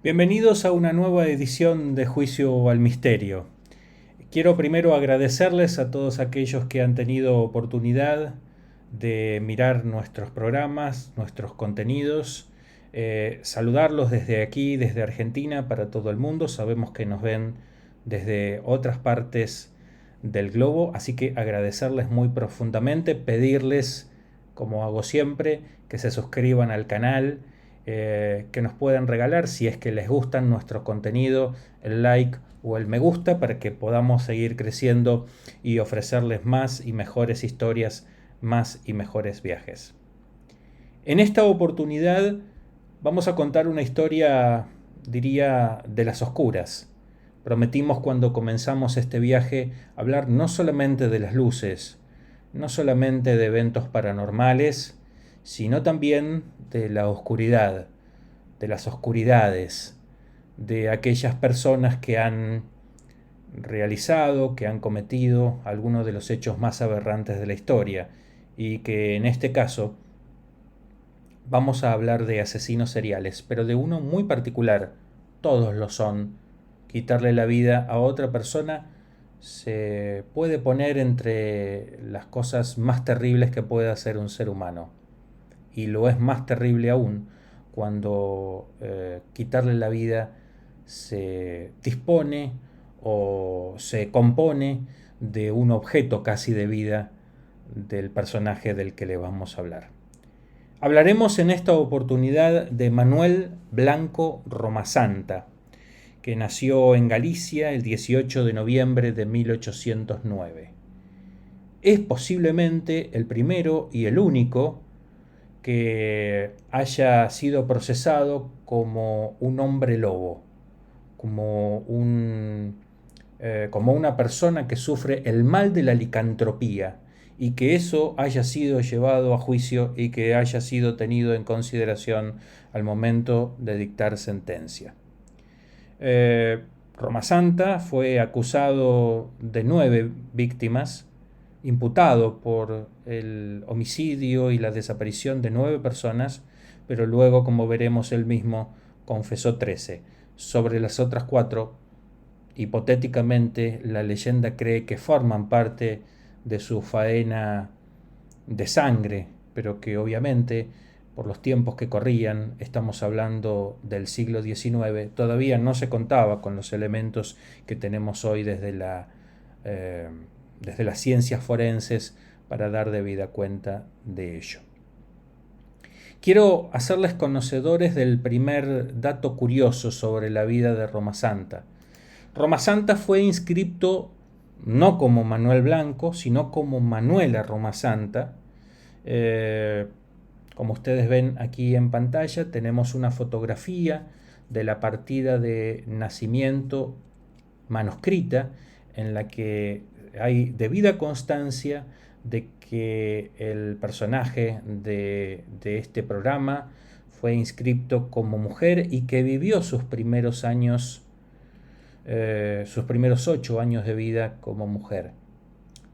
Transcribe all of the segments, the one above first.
Bienvenidos a una nueva edición de Juicio al Misterio. Quiero primero agradecerles a todos aquellos que han tenido oportunidad de mirar nuestros programas, nuestros contenidos, saludarlos desde aquí, desde Argentina, para todo el mundo. Sabemos que nos ven desde otras partes del globo, así que agradecerles muy profundamente, pedirles, como hago siempre, que se suscriban al canal, que nos puedan regalar, si es que les gustan nuestro contenido, el like o el me gusta, para que podamos seguir creciendo y ofrecerles más y mejores historias, más y mejores viajes. En esta oportunidad vamos a contar una historia, diría, de las oscuras. Prometimos cuando comenzamos este viaje hablar no solamente de las luces, no solamente de eventos paranormales, sino también de la oscuridad, de las oscuridades, de aquellas personas que han realizado, que han cometido algunos de los hechos más aberrantes de la historia, y que en este caso vamos a hablar de asesinos seriales, pero de uno muy particular. Todos lo son. Quitarle la vida a otra persona se puede poner entre las cosas más terribles que puede hacer un ser humano. Y lo es más terrible aún cuando quitarle la vida se dispone o se compone de un objeto casi de vida del personaje del que le vamos a hablar. Hablaremos en esta oportunidad de Manuel Blanco Romasanta, que nació en Galicia el 18 de noviembre de 1809. Es posiblemente el primero y el único que haya sido procesado como un hombre lobo, como una persona que sufre el mal de la licantropía, y que eso haya sido llevado a juicio y que haya sido tenido en consideración al momento de dictar sentencia. Romasanta fue acusado de 9 víctimas, imputado por el homicidio y la desaparición de 9 personas, pero luego, como veremos, él mismo confesó 13. Sobre las otras 4, hipotéticamente, la leyenda cree que forman parte de su faena de sangre, pero que obviamente, por los tiempos que corrían, estamos hablando del siglo XIX, todavía no se contaba con los elementos que tenemos hoy desde las ciencias forenses para dar debida cuenta de ello. Quiero hacerles conocedores del primer dato curioso sobre la vida de Romasanta. Romasanta fue inscripto no como Manuel Blanco, sino como Manuela Romasanta. Como ustedes ven aquí en pantalla, tenemos una fotografía de la partida de nacimiento manuscrita, en la que hay debida constancia de que el personaje de este programa fue inscripto como mujer y que vivió sus primeros 8 años de vida como mujer.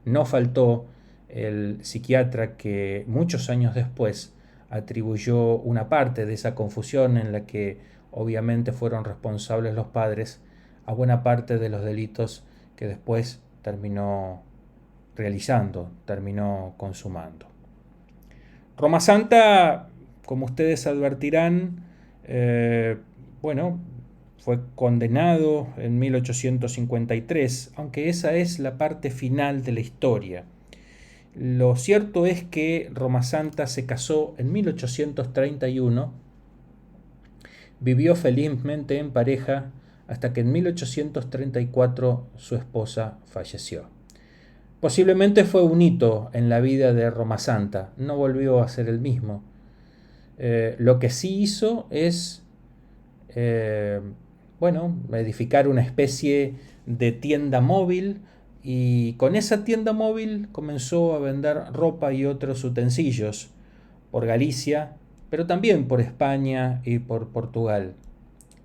No faltó el psiquiatra que muchos años después atribuyó una parte de esa confusión, en la que obviamente fueron responsables los padres, a buena parte de los delitos que después terminó realizando, terminó consumando. Romasanta, como ustedes advertirán, bueno, fue condenado en 1853, aunque esa es la parte final de la historia. Lo cierto es que Romasanta se casó en 1831, vivió felizmente en pareja hasta que en 1834 su esposa falleció. Posiblemente fue un hito en la vida de Romasanta, no volvió a ser el mismo. Lo que sí hizo es, edificar una especie de tienda móvil, y con esa tienda móvil comenzó a vender ropa y otros utensilios por Galicia, pero también por España y por Portugal.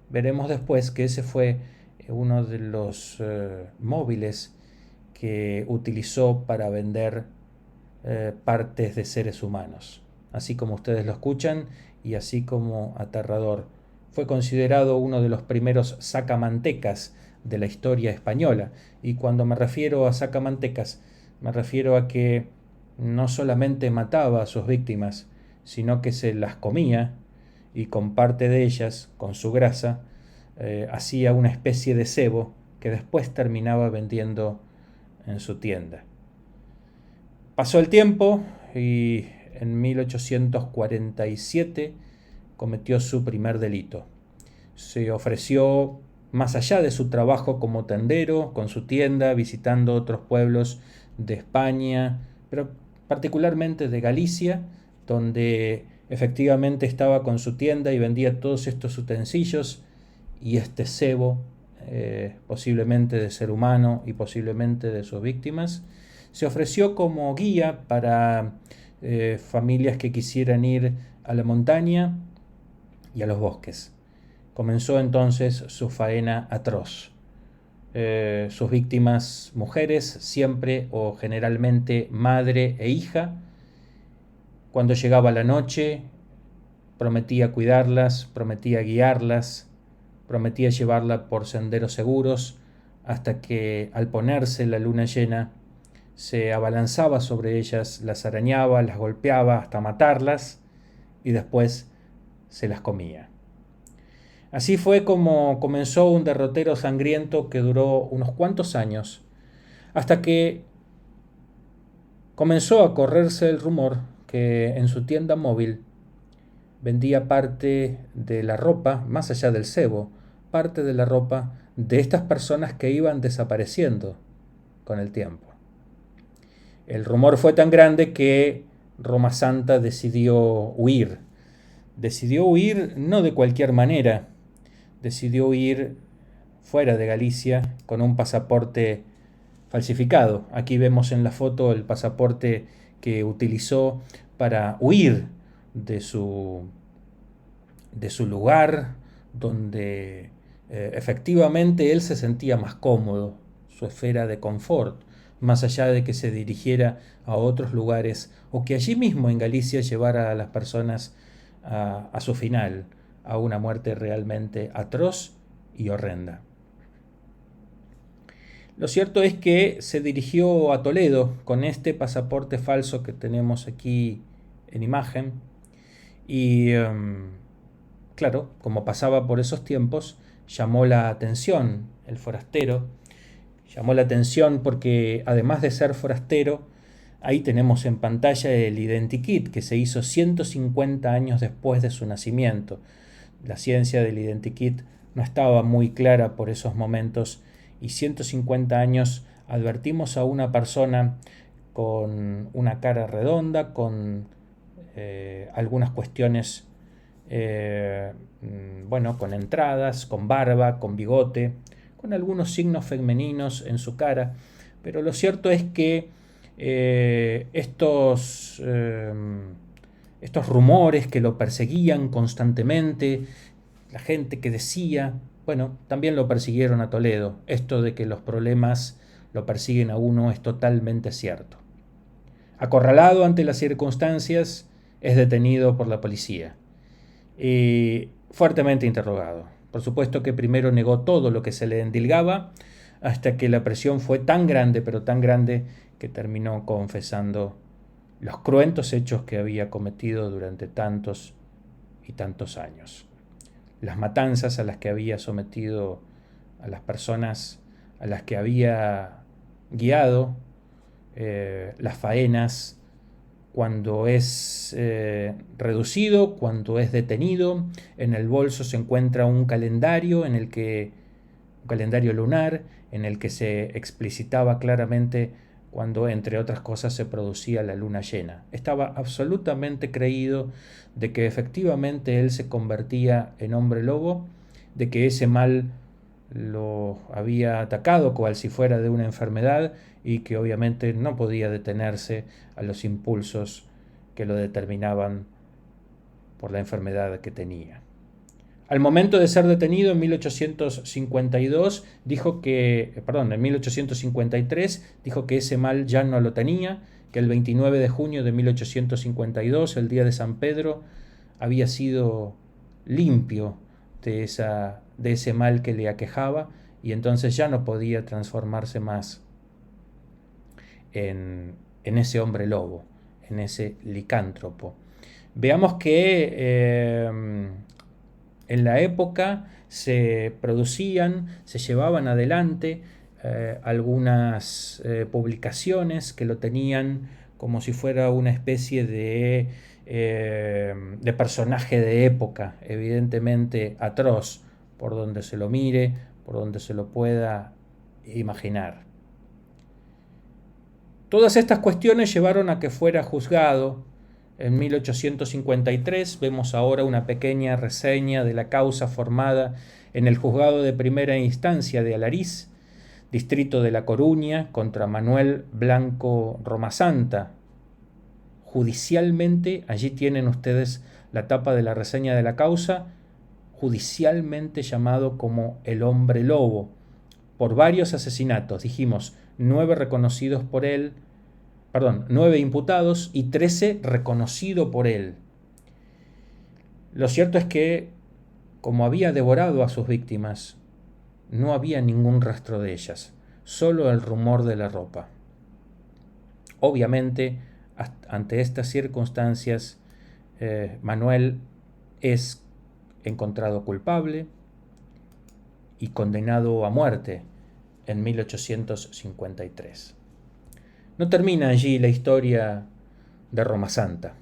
Veremos después que ese fue uno de los móviles que utilizó para vender partes de seres humanos. Así como ustedes lo escuchan y así como aterrador fue considerado uno de los primeros sacamantecas de la historia española. Y cuando me refiero a sacamantecas, me refiero a que no solamente mataba a sus víctimas, sino que se las comía y con parte de ellas, con su grasa, hacía una especie de cebo que después terminaba vendiendo en su tienda. Pasó el tiempo y en 1847 cometió su primer delito. Se ofreció más allá de su trabajo como tendero, con su tienda, visitando otros pueblos de España, pero particularmente de Galicia, donde efectivamente estaba con su tienda y vendía todos estos utensilios y este cebo, posiblemente de ser humano y posiblemente de sus víctimas. Se ofreció como guía para familias que quisieran ir a la montaña y a los bosques. Comenzó entonces su faena atroz. Sus víctimas mujeres, siempre o generalmente madre e hija. Cuando llegaba la noche, prometía cuidarlas, prometía guiarlas, prometía llevarlas por senderos seguros, hasta que al ponerse la luna llena, se abalanzaba sobre ellas, las arañaba, las golpeaba hasta matarlas y después se las comía. Así fue como comenzó un derrotero sangriento que duró unos cuantos años, hasta que comenzó a correrse el rumor que en su tienda móvil vendía parte de la ropa, más allá del cebo, parte de la ropa de estas personas que iban desapareciendo con el tiempo. El rumor fue tan grande que Roma Santa decidió huir. Decidió huir no de cualquier manera, decidió huir fuera de Galicia con un pasaporte falsificado. Aquí vemos en la foto el pasaporte que utilizó para huir de su lugar donde efectivamente él se sentía más cómodo, su esfera de confort, más allá de que se dirigiera a otros lugares o que allí mismo en Galicia llevara a las personas a su final, a una muerte realmente atroz y horrenda. Lo cierto es que se dirigió a Toledo con este pasaporte falso que tenemos aquí en imagen y claro, como pasaba por esos tiempos, llamó la atención el forastero, llamó la atención porque además de ser forastero, ahí tenemos en pantalla el identikit que se hizo 150 años después de su nacimiento. La ciencia del identikit no estaba muy clara por esos momentos y 150 años advertimos a una persona con una cara redonda, con algunas cuestiones, con entradas, con barba, con bigote, con algunos signos femeninos en su cara, pero lo cierto es que estos rumores que lo perseguían constantemente, la gente que decía, también lo persiguieron a Toledo. Esto de que los problemas lo persiguen a uno es totalmente cierto. Acorralado ante las circunstancias, es detenido por la policía y fuertemente interrogado. Por supuesto que primero negó todo lo que se le endilgaba, hasta que la presión fue tan grande, pero tan grande, que terminó confesando los cruentos hechos que había cometido durante tantos y tantos años. Las matanzas a las que había sometido a las personas a las que había guiado, las faenas, cuando es reducido, cuando es detenido. En el bolso se encuentra un calendario un calendario lunar en el que se explicitaba claramente cuando, entre otras cosas, se producía la luna llena. Estaba absolutamente creído de que efectivamente él se convertía en hombre lobo, de que ese mal lo había atacado cual si fuera de una enfermedad y que obviamente no podía detenerse a los impulsos que lo determinaban por la enfermedad que tenía. Al momento de ser detenido en 1853 dijo que ese mal ya no lo tenía, que el 29 de junio de 1852, el día de San Pedro, había sido limpio de ese mal que le aquejaba, y entonces ya no podía transformarse más en ese hombre lobo, en ese licántropo. Veamos que en la época se producían, se llevaban adelante algunas publicaciones que lo tenían como si fuera una especie de personaje de época, evidentemente atroz, por donde se lo mire, por donde se lo pueda imaginar. Todas estas cuestiones llevaron a que fuera juzgado en 1853. Vemos ahora una pequeña reseña de la causa formada en el juzgado de primera instancia de Alariz, distrito de La Coruña, contra Manuel Blanco Romasanta. Judicialmente, allí tienen ustedes la tapa de la reseña de la causa, judicialmente llamado como el hombre lobo, por varios asesinatos. Dijimos 9 reconocidos por él, 9 imputados y 13 reconocidos por él. Lo cierto es que, como había devorado a sus víctimas, no había ningún rastro de ellas, solo el rumor de la ropa. Obviamente, ante estas circunstancias, Manuel es encontrado culpable y condenado a muerte en 1853. No termina allí la historia de Romasanta,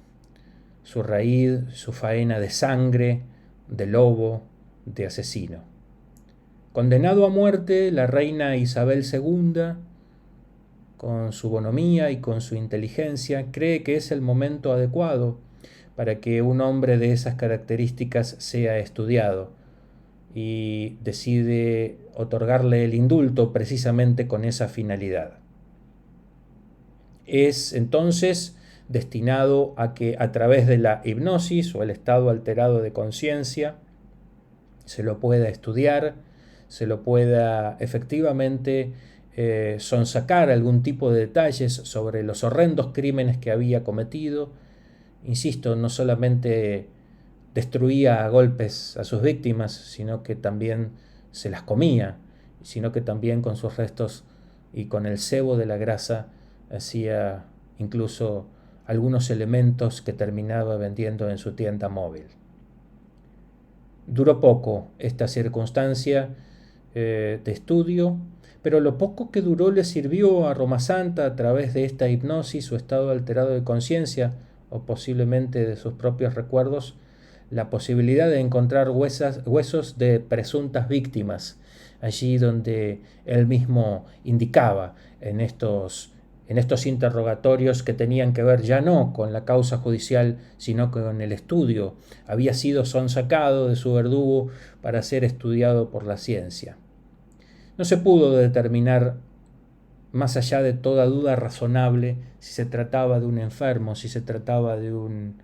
su raíz, su faena de sangre, de lobo, de asesino. Condenado a muerte, la reina Isabel II, con su bonomía y con su inteligencia, cree que es el momento adecuado para que un hombre de esas características sea estudiado, y decide otorgarle el indulto precisamente con esa finalidad. Es entonces destinado a que a través de la hipnosis o el estado alterado de conciencia se lo pueda estudiar, se lo pueda efectivamente sonsacar algún tipo de detalles sobre los horrendos crímenes que había cometido. Insisto, no solamente destruía a golpes a sus víctimas, sino que también se las comía, sino que también con sus restos y con el sebo de la grasa hacía incluso algunos elementos que terminaba vendiendo en su tienda móvil. Duró poco esta circunstancia de estudio, pero lo poco que duró le sirvió a Romasanta, a través de esta hipnosis o estado alterado de conciencia, o posiblemente de sus propios recuerdos, la posibilidad de encontrar huesos de presuntas víctimas, allí donde él mismo indicaba en estos interrogatorios que tenían que ver ya no con la causa judicial, sino con el estudio. Había sido sonsacado de su verdugo para ser estudiado por la ciencia. No se pudo determinar, más allá de toda duda razonable, si se trataba de un enfermo, si se trataba de un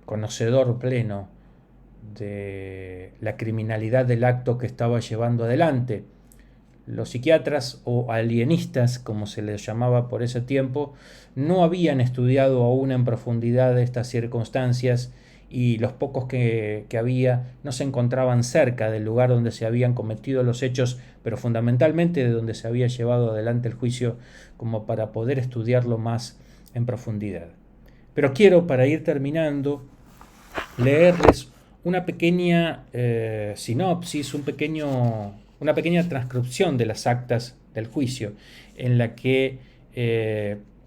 conocedor pleno de la criminalidad del acto que estaba llevando adelante. Los psiquiatras o alienistas, como se les llamaba por ese tiempo, no habían estudiado aún en profundidad estas circunstancias, y los pocos que había no se encontraban cerca del lugar donde se habían cometido los hechos, pero fundamentalmente de donde se había llevado adelante el juicio, como para poder estudiarlo más en profundidad. Pero quiero, para ir terminando, leerles una pequeña sinopsis, una pequeña transcripción de las actas del juicio, en la que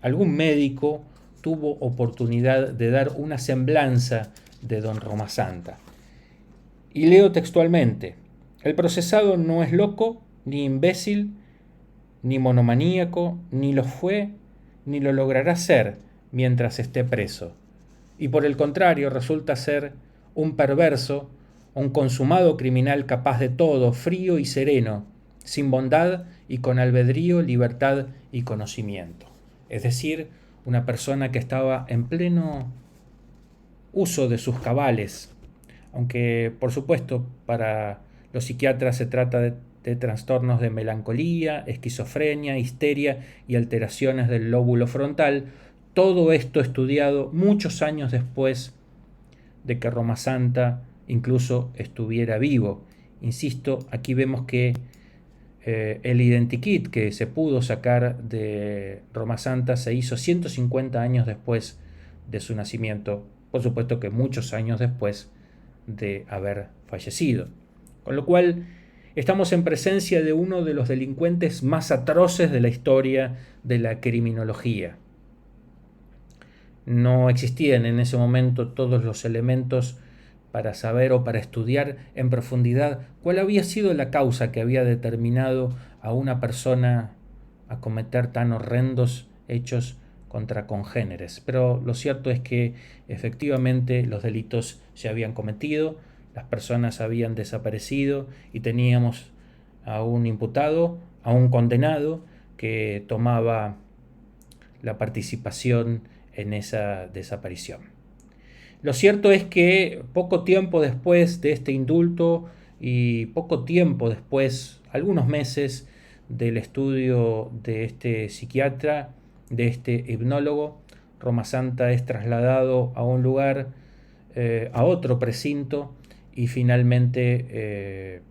algún médico tuvo oportunidad de dar una semblanza de don Romasanta. Y leo textualmente: el procesado no es loco, ni imbécil, ni monomaníaco, ni lo fue, ni lo logrará ser mientras esté preso. Y por el contrario, resulta ser un perverso, un consumado criminal capaz de todo, frío y sereno, sin bondad y con albedrío, libertad y conocimiento. Es decir, una persona que estaba en pleno uso de sus cabales, aunque por supuesto para los psiquiatras se trata de trastornos de melancolía, esquizofrenia, histeria y alteraciones del lóbulo frontal. Todo esto estudiado muchos años después de que Romasanta incluso estuviera vivo. Insisto, aquí vemos que el identikit que se pudo sacar de Roma Santa se hizo 150 años después de su nacimiento, por supuesto que muchos años después de haber fallecido. Con lo cual, estamos en presencia de uno de los delincuentes más atroces de la historia de la criminología. No existían en ese momento todos los elementos para saber o para estudiar en profundidad cuál había sido la causa que había determinado a una persona a cometer tan horrendos hechos contra congéneres. Pero lo cierto es que efectivamente los delitos se habían cometido, las personas habían desaparecido y teníamos a un imputado, a un condenado que tomaba la participación en esa desaparición. Lo cierto es que poco tiempo después de este indulto y poco tiempo después, algunos meses del estudio de este psiquiatra, de este hipnólogo, Roma Santa es trasladado a un lugar, a otro precinto, y finalmente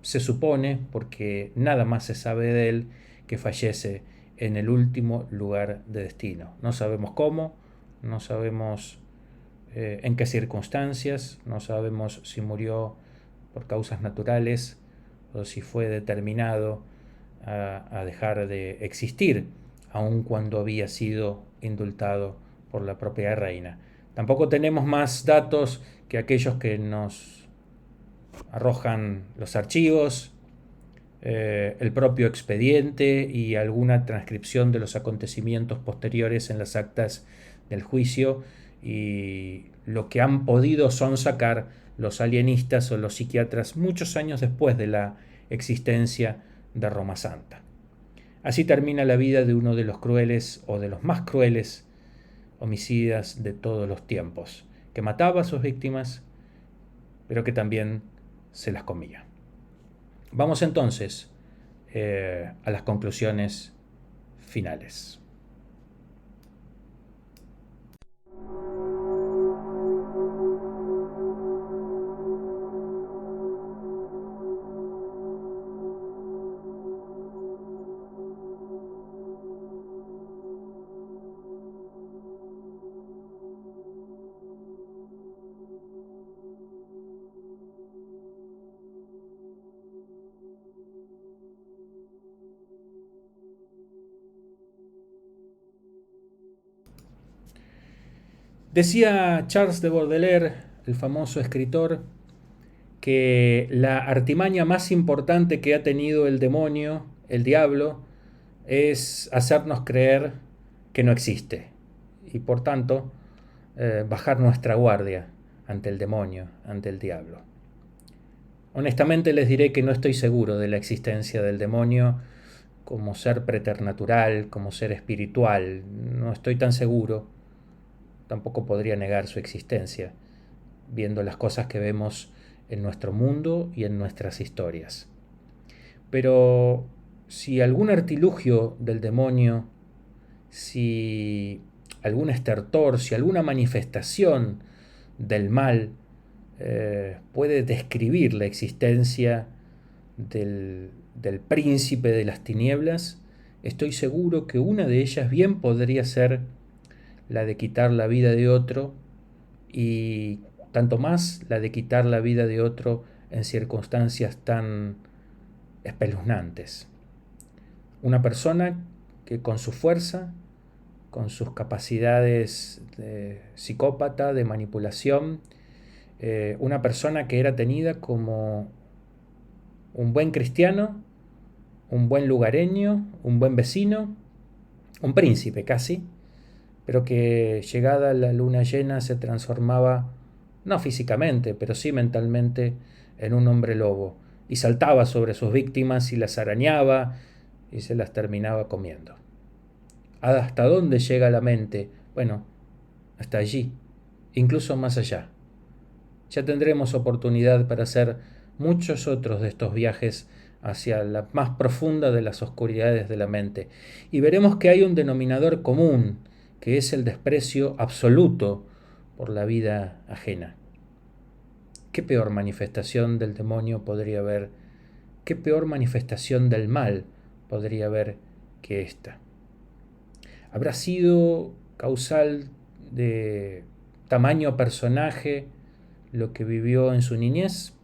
se supone, porque nada más se sabe de él, que fallece en el último lugar de destino. No sabemos cómo, no sabemos en qué circunstancias, no sabemos si murió por causas naturales o si fue determinado a dejar de existir, aun cuando había sido indultado por la propia reina. Tampoco tenemos más datos que aquellos que nos arrojan los archivos, el propio expediente y alguna transcripción de los acontecimientos posteriores en las actas del juicio, y lo que han podido sonsacar los alienistas o los psiquiatras muchos años después de la existencia de Roma Santa. Así termina la vida de uno de los crueles o de los más crueles homicidas de todos los tiempos, que mataba a sus víctimas, pero que también se las comía. Vamos entonces a las conclusiones finales. Decía Charles de Baudelaire, el famoso escritor, que la artimaña más importante que ha tenido el demonio, el diablo, es hacernos creer que no existe y por tanto bajar nuestra guardia ante el demonio, ante el diablo. Honestamente les diré que no estoy seguro de la existencia del demonio como ser preternatural, como ser espiritual. No estoy tan seguro. Tampoco podría negar su existencia, viendo las cosas que vemos en nuestro mundo y en nuestras historias. Pero si algún artilugio del demonio, si algún estertor, si alguna manifestación del mal puede describir la existencia del príncipe de las tinieblas, estoy seguro que una de ellas bien podría ser la de quitar la vida de otro, y tanto más la de quitar la vida de otro en circunstancias tan espeluznantes. Una persona que con su fuerza, con sus capacidades de psicópata, de manipulación, una persona que era tenida como un buen cristiano, un buen lugareño, un buen vecino, un príncipe casi, pero que llegada la luna llena se transformaba, no físicamente, pero sí mentalmente, en un hombre lobo, y saltaba sobre sus víctimas y las arañaba y se las terminaba comiendo. ¿Hasta dónde llega la mente? Bueno, hasta allí, incluso más allá. Ya tendremos oportunidad para hacer muchos otros de estos viajes hacia la más profunda de las oscuridades de la mente, y veremos que hay un denominador común, que es el desprecio absoluto por la vida ajena. ¿Qué peor manifestación del demonio podría haber? ¿Qué peor manifestación del mal podría haber que esta? ¿Habrá sido causal de tamaño personaje lo que vivió en su niñez?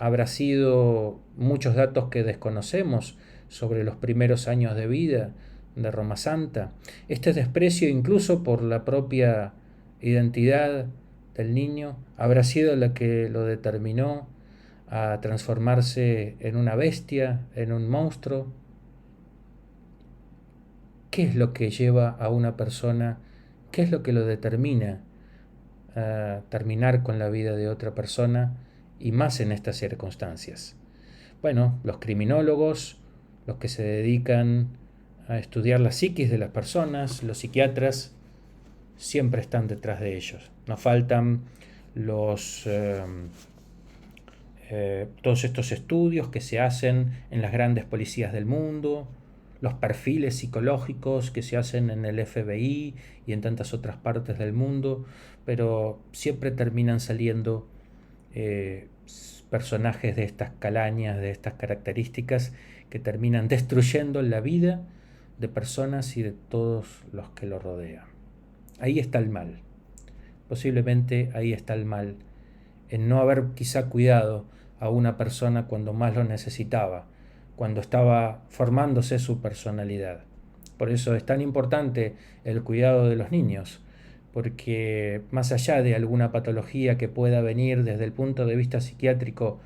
¿Habrá sido muchos datos que desconocemos sobre los primeros años de vida de Roma Santa? Este desprecio incluso por la propia identidad del niño habrá sido la que lo determinó a transformarse en una bestia, en un monstruo. ¿Qué es lo que lleva a una persona? ¿Qué es lo que lo determina a terminar con la vida de otra persona y más en estas circunstancias? Bueno, los criminólogos, los que se dedican a estudiar la psiquis de las personas, los psiquiatras, siempre están detrás de ellos. Nos faltan todos estos estudios que se hacen en las grandes policías del mundo, los perfiles psicológicos que se hacen en el FBI y en tantas otras partes del mundo, pero siempre terminan saliendo personajes de estas calañas, de estas características, que terminan destruyendo la vida de personas y de todos los que lo rodean. Ahí está el mal. Posiblemente ahí está el mal, en no haber quizá cuidado a una persona cuando más lo necesitaba, cuando estaba formándose su personalidad. Por eso es tan importante el cuidado de los niños, porque más allá de alguna patología que pueda venir desde el punto de vista psiquiátrico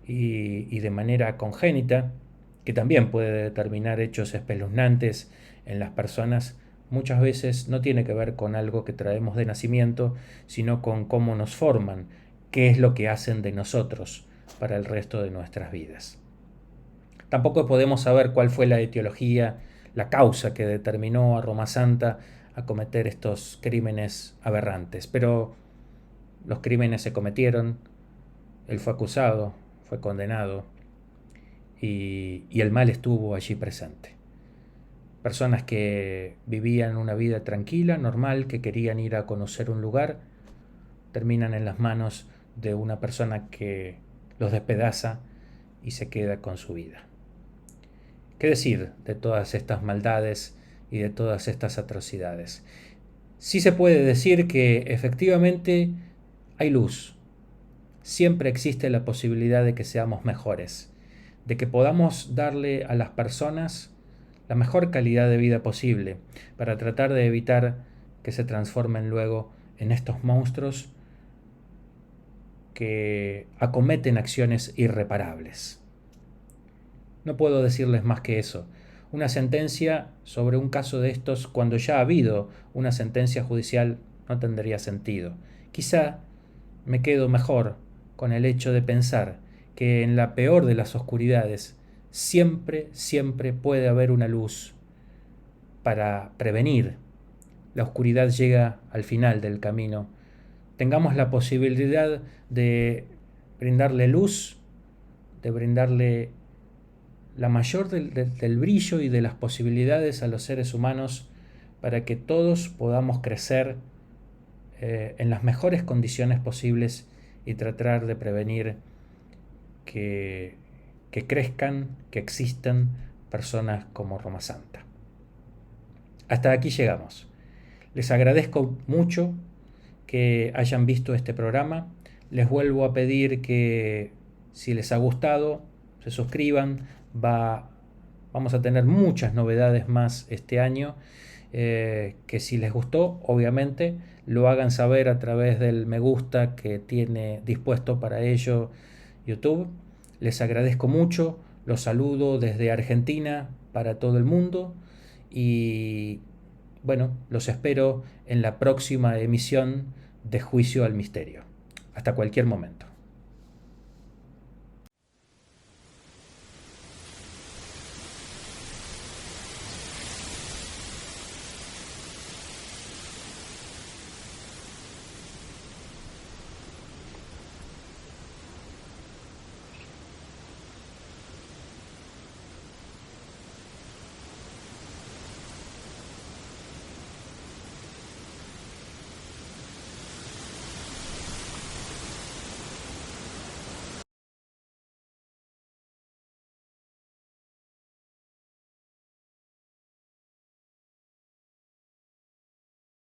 y de manera congénita, que también puede determinar hechos espeluznantes en las personas, muchas veces no tiene que ver con algo que traemos de nacimiento, sino con cómo nos forman, qué es lo que hacen de nosotros para el resto de nuestras vidas. Tampoco podemos saber cuál fue la etiología, la causa que determinó a Roma Santa a cometer estos crímenes aberrantes, pero los crímenes se cometieron, él fue acusado, fue condenado y el mal estuvo allí presente. Personas que vivían una vida tranquila, normal, que querían ir a conocer un lugar, terminan en las manos de una persona que los despedaza y se queda con su vida. ¿Qué decir de todas estas maldades y de todas estas atrocidades? Sí se puede decir que efectivamente hay luz. Siempre existe la posibilidad de que seamos mejores, de que podamos darle a las personas la mejor calidad de vida posible para tratar de evitar que se transformen luego en estos monstruos que acometen acciones irreparables. No puedo decirles más que eso. Una sentencia sobre un caso de estos, cuando ya ha habido una sentencia judicial, no tendría sentido. Quizá me quedo mejor con el hecho de pensar que en la peor de las oscuridades siempre puede haber una luz para prevenir. La oscuridad llega al final del camino. Tengamos la posibilidad de brindarle luz, de brindarle la mayor del brillo y de las posibilidades a los seres humanos para que todos podamos crecer en las mejores condiciones posibles y tratar de prevenir que crezcan, que existan personas como Roma Santa. Hasta aquí llegamos. Les agradezco mucho que hayan visto este programa. Les vuelvo a pedir que si les ha gustado, se suscriban. Vamos a tener muchas novedades más este año. Que si les gustó, obviamente, lo hagan saber a través del me gusta que tiene dispuesto para ello YouTube. Les agradezco mucho. Los saludo desde Argentina para todo el mundo. Y bueno, los espero en la próxima emisión de Juicio al Misterio. Hasta cualquier momento.